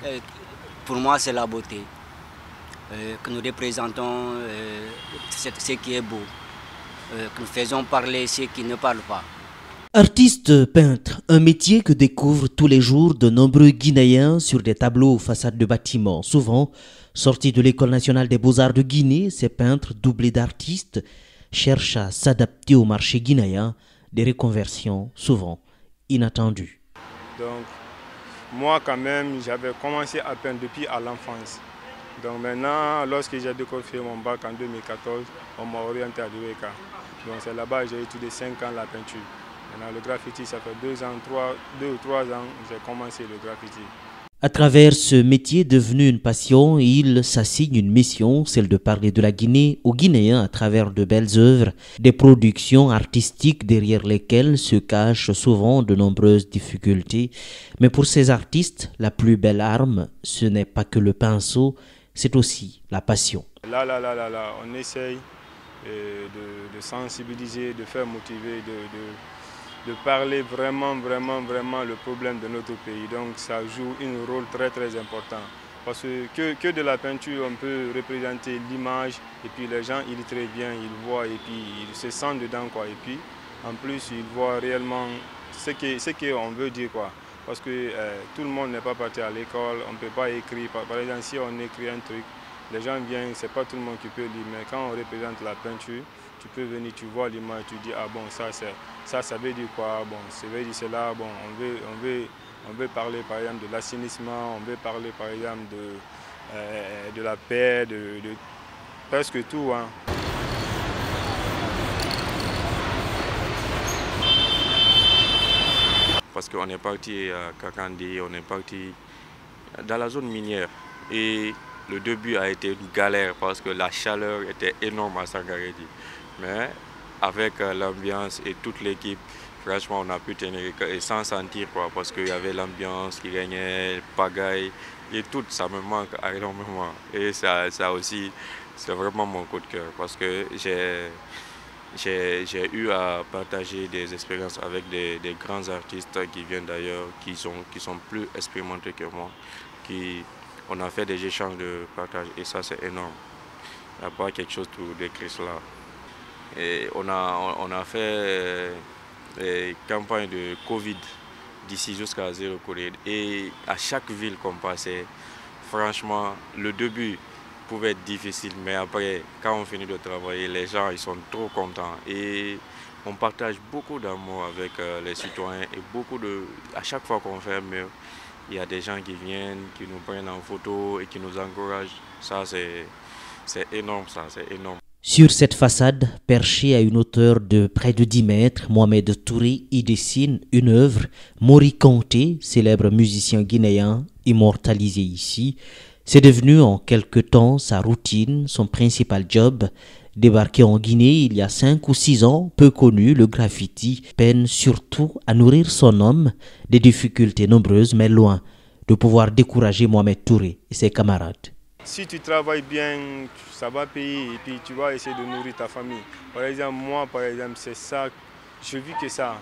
euh, pour moi, c'est la beauté. Que nous représentons ce qui est beau. Que nous faisons parler ceux qui ne parlent pas. Artiste peintre, un métier que découvrent tous les jours de nombreux Guinéens sur des tableaux aux façades de bâtiments. Souvent, sortis de l'École nationale des beaux-arts de Guinée, ces peintres doublés d'artistes cherchent à s'adapter au marché guinéen, des reconversions souvent inattendues. Donc, moi quand même, j'avais commencé à peindre depuis à l'enfance. Donc maintenant, lorsque j'ai découvert mon bac en 2014, on m'a orienté à l'UEK. Donc c'est là-bas que j'ai étudié 5 ans la peinture. Maintenant, le graffiti, ça fait 2 ou 3 ans que j'ai commencé le graffiti. À travers ce métier devenu une passion, il s'assigne une mission, celle de parler de la Guinée aux Guinéens à travers de belles œuvres, des productions artistiques derrière lesquelles se cachent souvent de nombreuses difficultés. Mais pour ces artistes, la plus belle arme, ce n'est pas que le pinceau, c'est aussi la passion. Là, on essaye de sensibiliser, de faire motiver, de parler vraiment le problème de notre pays. Donc ça joue un rôle très important. Parce que de la peinture, on peut représenter l'image et puis les gens, ils très bien, ils voient et puis ils se sentent dedans, quoi. Et puis en plus, ils voient réellement ce qu'on veut dire, quoi. Parce que tout le monde n'est pas parti à l'école, on ne peut pas écrire. Par exemple, si on écrit un truc, les gens viennent, ce n'est pas tout le monde qui peut lire, mais quand on représente la peinture, tu peux venir, tu vois l'image, tu dis, ah bon, ça veut dire quoi? Bon, ça veut dire cela, bon, on veut parler par exemple de l'assainissement, on veut parler par exemple de la paix, de presque tout, hein. Parce qu'on est parti à Kakandi, on est parti dans la zone minière. Et le début a été une galère parce que la chaleur était énorme à Sangaredi. Mais avec l'ambiance et toute l'équipe, franchement, on a pu tenir et sans sentir quoi, parce qu'il y avait l'ambiance qui régnait, pagaille et tout, ça me manque énormément. Et ça aussi, c'est vraiment mon coup de cœur parce que j'ai eu à partager des expériences avec des grands artistes qui viennent d'ailleurs, qui sont plus expérimentés que moi, on a fait des échanges de partage et ça c'est énorme. Il n'y a pas quelque chose de décrit cela. Et on a fait des campagnes de Covid d'ici jusqu'à zéro Covid. Et à chaque ville qu'on passait, franchement, le début pouvait être difficile, mais après, quand on finit de travailler, les gens ils sont trop contents. Et on partage beaucoup d'amour avec les citoyens et à chaque fois qu'on fait un mur, il y a des gens qui viennent, qui nous prennent en photo et qui nous encouragent. Ça, c'est énorme, ça, c'est énorme. Sur cette façade, perchée à une hauteur de près de 10 mètres, Mohamed Touré y dessine une œuvre, Mori Kanté, célèbre musicien guinéen, immortalisé ici. C'est devenu en quelque temps sa routine, son principal job. Débarqué en Guinée il y a 5 ou 6 ans, peu connu, le graffiti peine surtout à nourrir son homme, des difficultés nombreuses mais loin de pouvoir décourager Mohamed Touré et ses camarades. Si tu travailles bien, ça va payer et puis tu vas essayer de nourrir ta famille. Par exemple, moi, c'est ça, je vis que ça.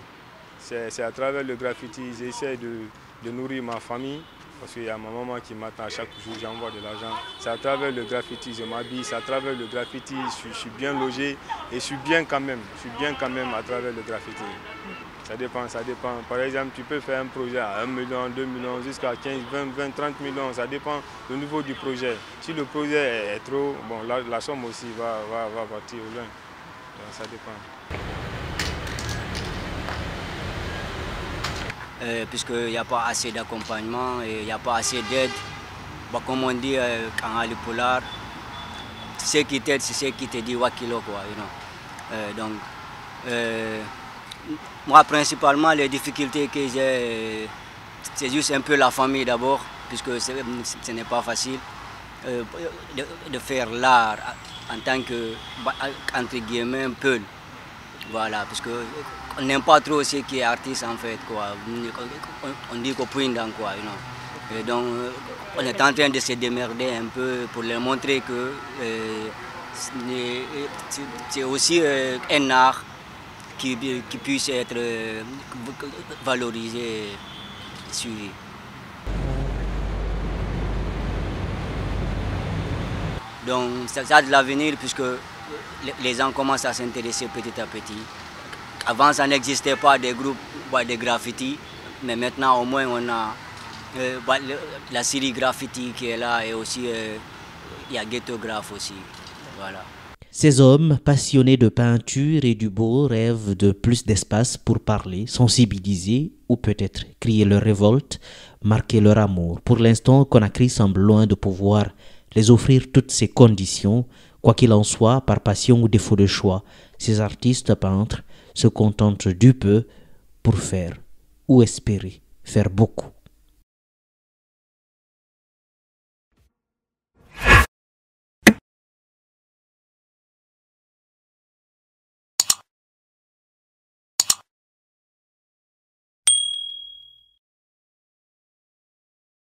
C'est à travers le graffiti, j'essaie de nourrir ma famille. Parce qu'il y a ma maman qui m'attend à chaque jour, j'envoie de l'argent. C'est à travers le graffiti, je m'habille, c'est à travers le graffiti, je suis bien logé et je suis bien quand même. Je suis bien quand même à travers le graffiti. Ça dépend. Par exemple, tu peux faire un projet à 1 million, 2 millions, jusqu'à 15, 20, 30 millions. Ça dépend du niveau du projet. Si le projet est trop, bon, la somme aussi va partir au loin. Donc, ça dépend. Puisqu'il n'y a pas assez d'accompagnement et il n'y a pas assez d'aide. Bah, comme on dit quand on est polar, ce qui t'aide, c'est ce qui te dit wakilo, quoi. You know? Moi, principalement, les difficultés que j'ai, c'est juste un peu la famille d'abord, puisque ce n'est pas facile de faire l'art en tant que, entre guillemets, un peu. Voilà, parce qu'on n'aime pas trop ce qui est artiste en fait, quoi. On dit qu'au point dans quoi, you know? Et donc, on est en train de se démerder un peu pour leur montrer que c'est aussi un art qui puisse être valorisé et suivi. Donc ça a de l'avenir puisque les gens commencent à s'intéresser petit à petit. Avant, ça n'existait pas des groupes de graffiti, mais maintenant au moins on a la série graffiti qui est là et aussi il y a Ghettograph aussi. Voilà. Ces hommes passionnés de peinture et du beau rêvent de plus d'espace pour parler, sensibiliser ou peut-être crier leur révolte, marquer leur amour. Pour l'instant, Conakry semble loin de pouvoir les offrir toutes ces conditions. Quoi qu'il en soit, par passion ou défaut de choix, ces artistes peintres se contentent du peu pour faire ou espérer faire beaucoup.